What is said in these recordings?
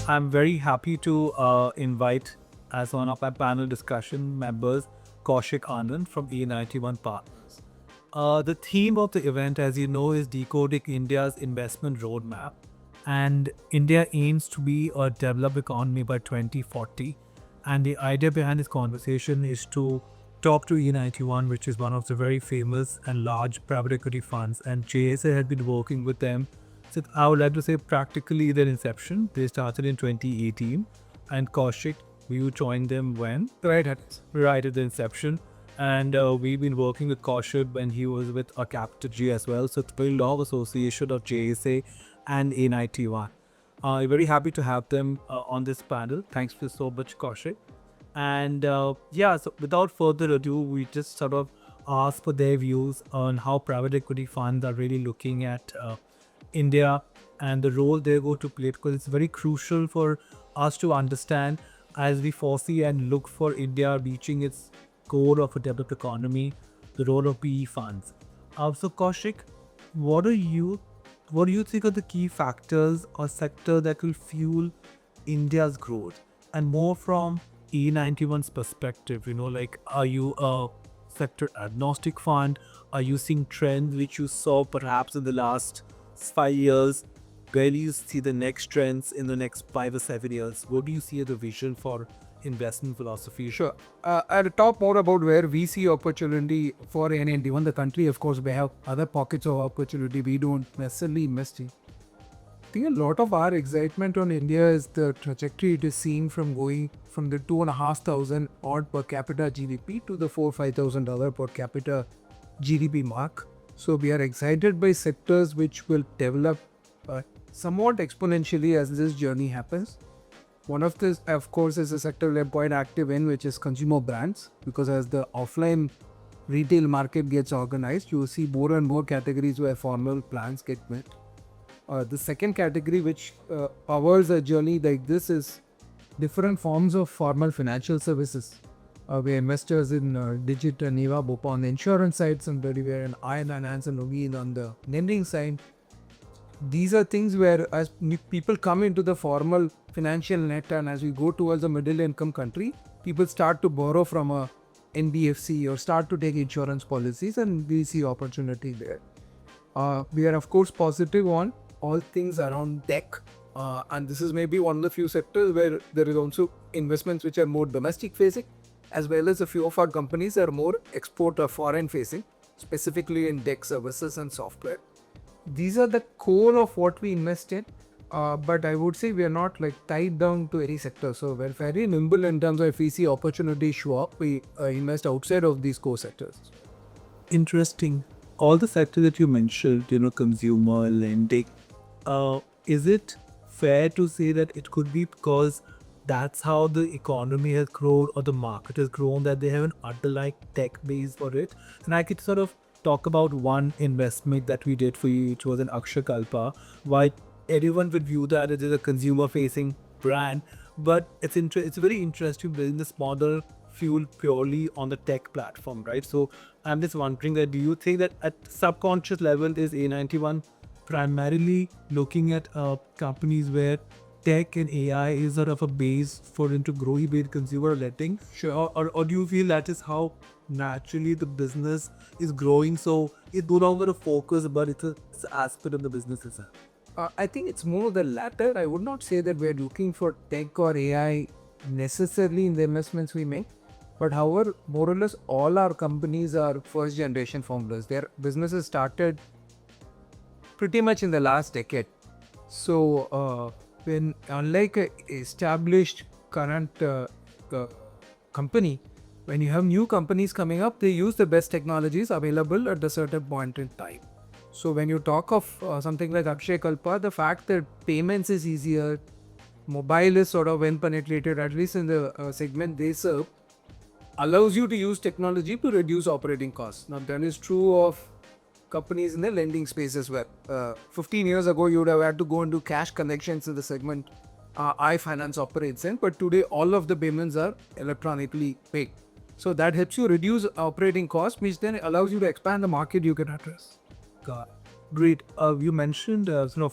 I'm very happy to invite as one of my panel discussion members Kaushik Anand from A91 Partners. The theme of the event, as you know, is decoding India's investment roadmap. And India aims to be a developed economy by 2040. And the idea behind this conversation is to talk to E91, which is one of the very famous and large private equity funds. And JSA had been working with them since, I would like to say, practically their inception. They started in 2018. And Kaushik, you joined them when? Right at the inception. And we've been working with Kaushik when he was with a Capital G as well. So it's a very long association of JSA and A91. Very happy to have them on this panel. Thanks for so much, Kaushik. And so without further ado, we just sort of ask for their views on how private equity funds are really looking at India and the role they're going to play, because it's very crucial for us to understand as we foresee and look for India reaching its goal of a developed economy, the role of PE funds. So Kaushik, what do you think are the key factors or sector that will fuel India's growth? And more from E91's perspective, are you a sector agnostic fund? Are you seeing trends which you saw perhaps in the last 5 years? Where do you see the next trends in the next 5 or 7 years? What do you see as the vision for investment philosophy? Sure. I'll talk more about where we see opportunity for A91, the country. Of course, we have other pockets of opportunity we don't necessarily invest in. I think a lot of our excitement on India is the trajectory it is seeing from going from the 2,500 odd per capita GDP to the $4,000-5,000 per capita GDP mark. So we are excited by sectors which will develop somewhat exponentially as this journey happens. One of this, of course, is a sector we're quite active in, which is consumer brands, because as the offline retail market gets organized, you will see more and more categories where formal plans get met. The second category which powers a journey like this is different forms of formal financial services. We're investors in Digit and Neva Bopa on the insurance side, somebody we're in Iron and Hanson Ogeen on the lending side. These are things where as people come into the formal financial net, and as we go towards a middle income country, people start to borrow from a NBFC or start to take insurance policies, and we see opportunity there. We are of course positive on all things around tech, and this is maybe one of the few sectors where there is also investments which are more domestic facing, as well as a few of our companies are more export or foreign facing, specifically in tech services and software. These are the core of what we invest in, but I would say we are not tied down to any sector. So we're very nimble in terms of if we see opportunities show up, we invest outside of these core sectors. Interesting. All the sectors that you mentioned, consumer, lending, is it fair to say that it could be because that's how the economy has grown or the market has grown, that they have an underlying tech base for it? And I could sort of talk about one investment that we did for you, which was an Akshakalpa. Why everyone would view that as a consumer-facing brand, but it's very interesting building this model fueled purely on the tech platform, right? So I'm just wondering that, do you think that at subconscious level is A91 primarily looking at companies where tech and AI is sort of a base for into growing based consumer lending? Sure. Or do you feel that is how naturally the business is growing, so it's no longer a focus, but it's an aspect of the business itself? I think it's more the latter. I would not say that we're looking for tech or AI necessarily in the investments we make. But however, more or less all our companies are first generation founders. Their businesses started pretty much in the last decade. So when unlike a established current company, when you have new companies coming up, they use the best technologies available at a certain point in time. So when you talk of something like Akshakalpa, the fact that payments is easier, mobile is sort of well penetrated, at least in the segment they serve, allows you to use technology to reduce operating costs. Now that is true of companies in the lending space as well. 15 years ago, you would have had to go and do cash connections in the segment iFinance operates in, but today all of the payments are electronically paid. So that helps you reduce operating costs, which then allows you to expand the market you can address. Got it. Great. You mentioned,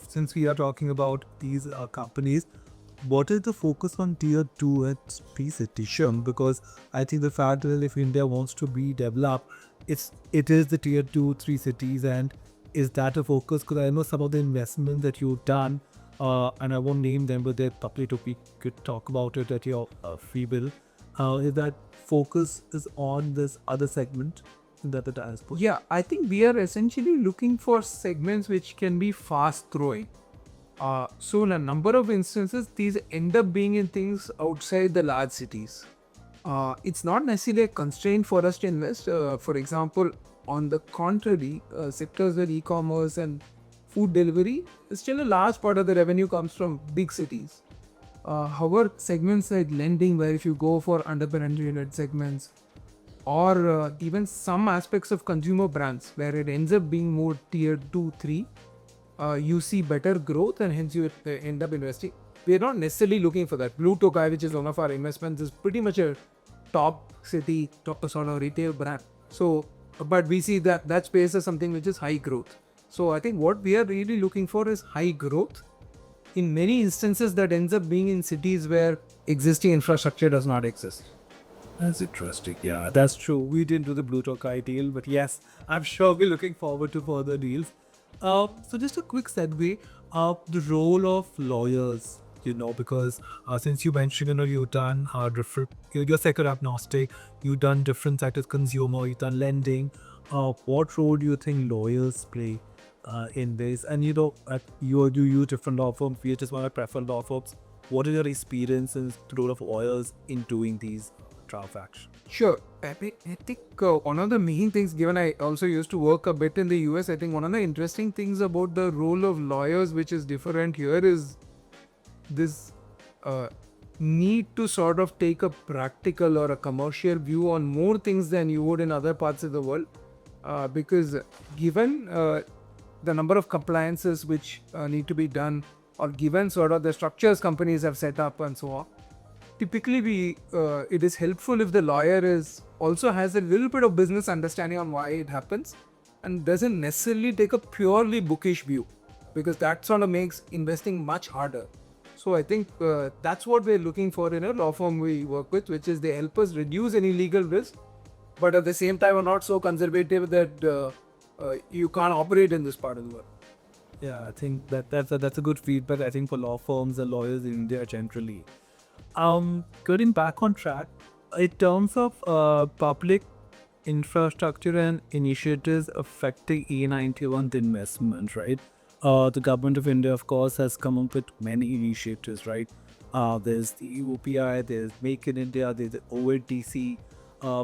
since we are talking about these companies, what is the focus on tier 2 and 3 cities? Sure, because I think the fact that if India wants to be developed, it is the tier 2, 3 cities, and is that a focus? Because I know some of the investments that you've done, and I won't name them, but they're public, so we could talk about it at your free will. Is that focus is on this other segment that the tires put? Yeah, I think we are essentially looking for segments which can be fast growing. So in a number of instances, these end up being in things outside the large cities. It's not necessarily a constraint for us to invest. For example, on the contrary, sectors where e-commerce and food delivery, still a large part of the revenue comes from big cities. However, segments like lending, where if you go for underpenetrated segments, or even some aspects of consumer brands, where it ends up being more tier 2, 3, you see better growth and hence you end up investing. We're not necessarily looking for that. Blue Tokai, which is one of our investments, is pretty much a top city, top sort of retail brand. So, but we see that space as something which is high growth. So I think what we are really looking for is high growth. In many instances, that ends up being in cities where existing infrastructure does not exist. That's interesting. Yeah, that's true. We didn't do the Blue Tokai deal, but yes, I'm sure we're looking forward to further deals. So just a quick segue, the role of lawyers, because since you mentioned, you've done different, you're sector agnostic, you've done different sectors, consumer, you've done lending. What role do you think lawyers play in this? And you use different law firms. We just want to prefer law firms. What are your experiences, the role of lawyers in doing these transactions? Sure. I think one of the main things, given I also used to work a bit in the US, I think one of the interesting things about the role of lawyers, which is different here, is this need to sort of take a practical or a commercial view on more things than you would in other parts of the world. Because given the number of compliances which need to be done, or given sort of the structures companies have set up and so on, typically it is helpful if the lawyer also has a little bit of business understanding on why it happens and doesn't necessarily take a purely bookish view, because that sort of makes investing much harder. So I think that's what we're looking for in a law firm we work with, which is they help us reduce any legal risk, but at the same time are not so conservative that you can't operate in this part of the world. Yeah, I think that's a good feedback, I think, for law firms and lawyers in India generally. Getting back on track, in terms of public infrastructure and initiatives affecting A91 investment, right? The government of India, of course, has come up with many initiatives, right? There's the UPI, there's Make in India, there's the ONDC.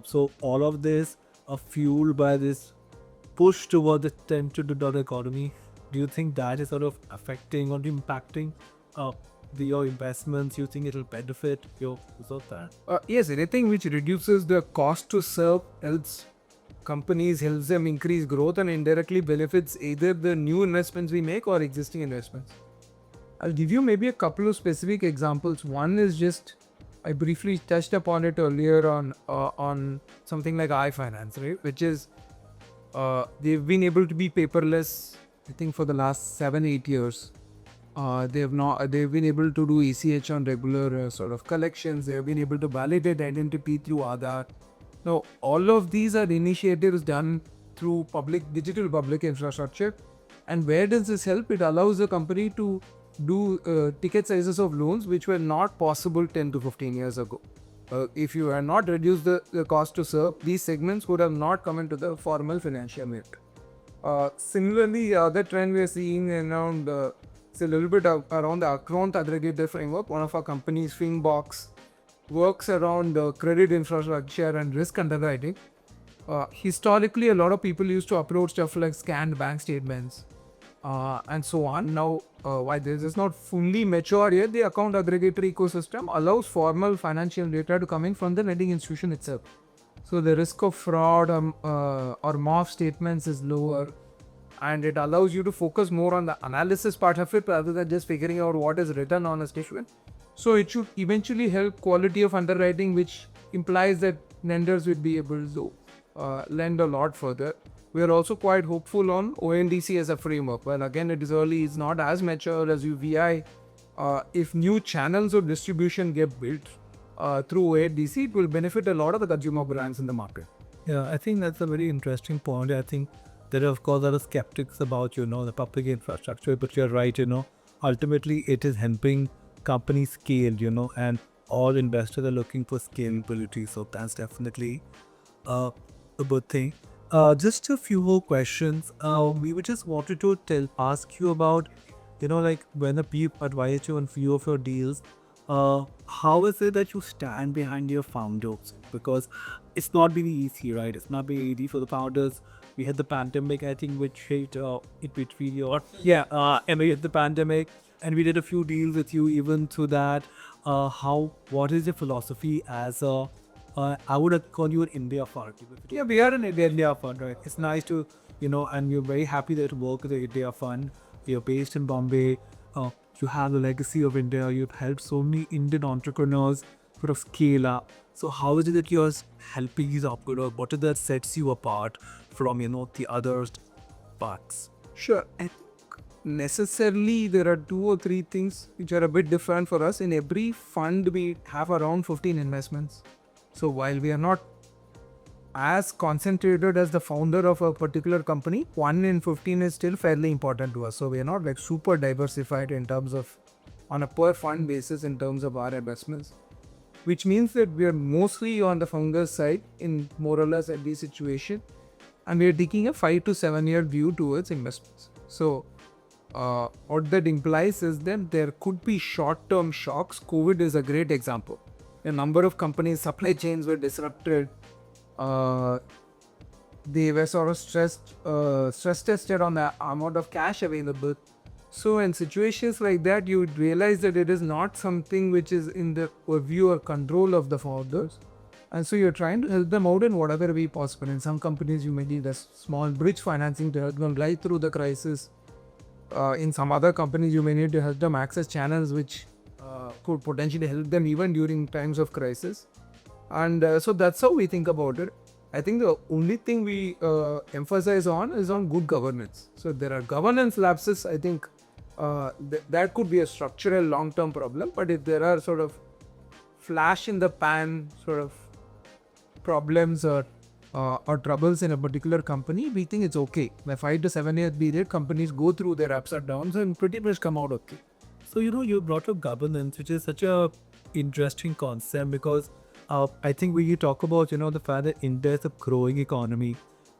So all of this are fueled by this push toward the $10 trillion economy. Do you think that is sort of affecting or impacting your investments? You think it'll benefit your result there? Yes, anything which reduces the cost to serve helps companies, helps them increase growth, and indirectly benefits either the new investments we make or existing investments. I'll give you maybe a couple of specific examples. One is just, I briefly touched upon it earlier on something like iFinance, right? Which is they've been able to be paperless, I think, for the last 7-8 years. They've been able to do ECH on regular sort of collections. They've been able to validate identity through Aadhaar. Now, all of these are initiatives done through digital public infrastructure. And where does this help? It allows the company to do ticket sizes of loans which were not possible 10 to 15 years ago. If you had not reduced the cost to serve, these segments would have not come into the formal financial market. Similarly, the other trend we are seeing around it's a little bit around the account aggregator framework. One of our companies, Finbox, works around credit infrastructure and risk underwriting. Historically, a lot of people used to upload stuff like scanned bank statements and so on. Now, while this is not fully mature yet, the account aggregator ecosystem allows formal financial data to come in from the lending institution itself. So the risk of fraud or morph statements is lower, and it allows you to focus more on the analysis part of it rather than just figuring out what is written on a statement. So it should eventually help quality of underwriting, which implies that lenders will be able to lend a lot further. We are also quite hopeful on ONDC as a framework. Well, again, it is early, it's not as mature as UVI, if new channels of distribution get built through ADC, it will benefit a lot of the consumer brands in the market. Yeah, I think that's a very interesting point. I think there are, of course, a lot of skeptics about, the public infrastructure, but you're right, ultimately it is helping companies scale, and all investors are looking for scalability. So that's definitely uh, a good thing. Just a few more questions. We would just wanted to ask you about, like when a people advise you on few of your deals, how is it that you stand behind your founders? Because it's not been easy, right? It's not been easy for the founders. We had the pandemic, I think, which hit it between your and we had the pandemic, and we did a few deals with you even through that. What is your philosophy as a I would call you an India fund. Yeah, we are an India fund, right? It's nice to, and we're very happy that you work with the India fund. You're based in Bombay. You have the legacy of India. You've helped so many Indian entrepreneurs sort of scale up. So how is it that you're helping these entrepreneurs? What is that sets you apart from, the other parts? Sure. I think necessarily there are 2 or 3 things which are a bit different for us. In every fund, we have around 15 investments. So while we are not as concentrated as the founder of a particular company, 1 in 15 is still fairly important to us. So we are not like super diversified in terms of on a per fund basis in terms of our investments, which means that we are mostly on the founder's side in more or less every situation, and we are taking a 5 to 7 year view towards investments. So what that implies is that there could be short-term shocks. COVID is a great example. A number of companies' supply chains were disrupted. They were sort of stress tested on the amount of cash available. So in situations like that, you would realize that it is not something which is in the purview or control of the founders. And so you're trying to help them out in whatever way possible. In some companies, you may need a small bridge financing to help them ride through the crisis. In some other companies, you may need to help them access channels which could potentially help them even during times of crisis. And so that's how we think about it. I think the only thing we emphasize on is on good governance. So there are governance lapses. I think that could be a structural long-term problem. But if there are sort of flash in the pan sort of problems or troubles in a particular company, we think it's okay. The 5 to 7 year period, companies go through their ups and downs and pretty much come out okay. So, you brought up governance, which is such a interesting concept because I think when you talk about, the fact that India is a growing economy,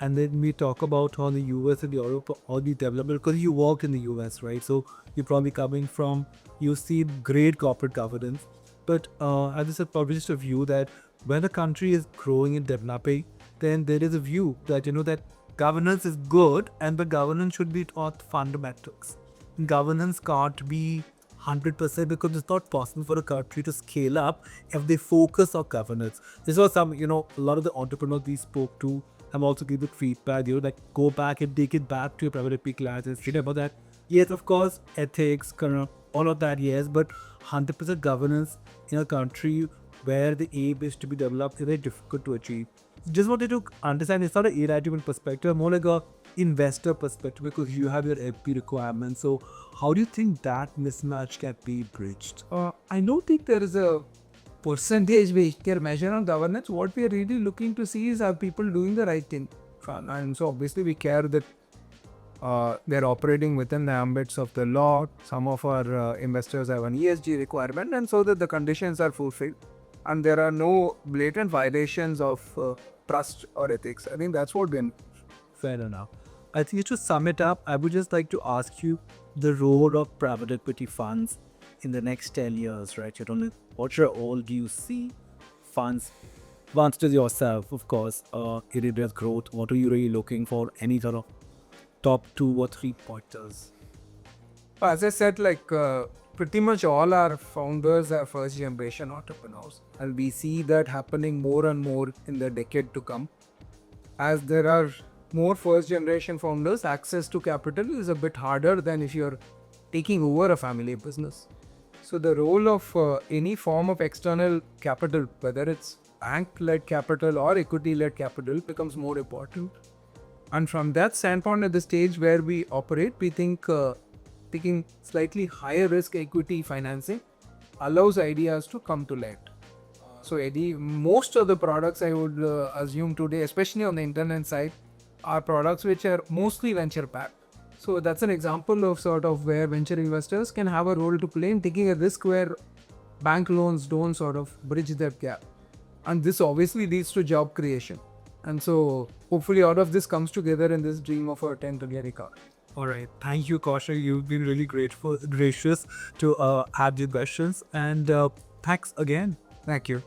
and then we talk about how the US and Europe are all be developed because you worked in the US, right? So you're probably coming from, you see great corporate governance. But as I said, probably just a view that when a country is growing and developing, then there is a view that, that governance is good and the governance should be taught fundamentals. Governance can't be 100% because it's not possible for a country to scale up if they focus on governance. This was some, a lot of the entrepreneurs we spoke to have also given feedback, like go back and take it back to your private equity classes, read about that. Yes, of course, ethics, all of that, yes, but 100% governance in a country where the aim is to be developed is very difficult to achieve. Just wanted to understand, it's not an A91 perspective, more like a investor perspective because you have your LP requirements. So how do you think that mismatch can be bridged? I don't think there is a percentage we can measure on governance. What we are really looking to see is are people doing the right thing. And so obviously we care that they're operating within the ambits of the law. Some of our investors have an ESG requirement, and so that the conditions are fulfilled and there are no blatant violations of trust or ethics. I think that's what we're... Fair enough. I think to sum it up, I would just like to ask you the role of private equity funds in the next 10 years, right? What role do you see funds? Once to yourself, of course, in India's growth, what are you really looking for? Any sort of top 2 or 3 pointers? As I said, pretty much all our founders are first generation entrepreneurs, and we see that happening more and more in the decade to come. As there are more first generation founders, access to capital is a bit harder than if you're taking over a family business. So the role of any form of external capital, whether it's bank-led capital or equity-led capital, becomes more important. And from that standpoint, at the stage where we operate, we think taking slightly higher risk equity financing allows ideas to come to light. So Eddie, most of the products I would assume today, especially on the internet side, are products which are mostly venture backed. So that's an example of sort of where venture investors can have a role to play in taking a risk where bank loans don't sort of bridge that gap. And this obviously leads to job creation. And so hopefully all of this comes together in this dream of a 10 trillion economy. All right. Thank you, Kaushik. You've been really gracious to have the questions. And thanks again. Thank you.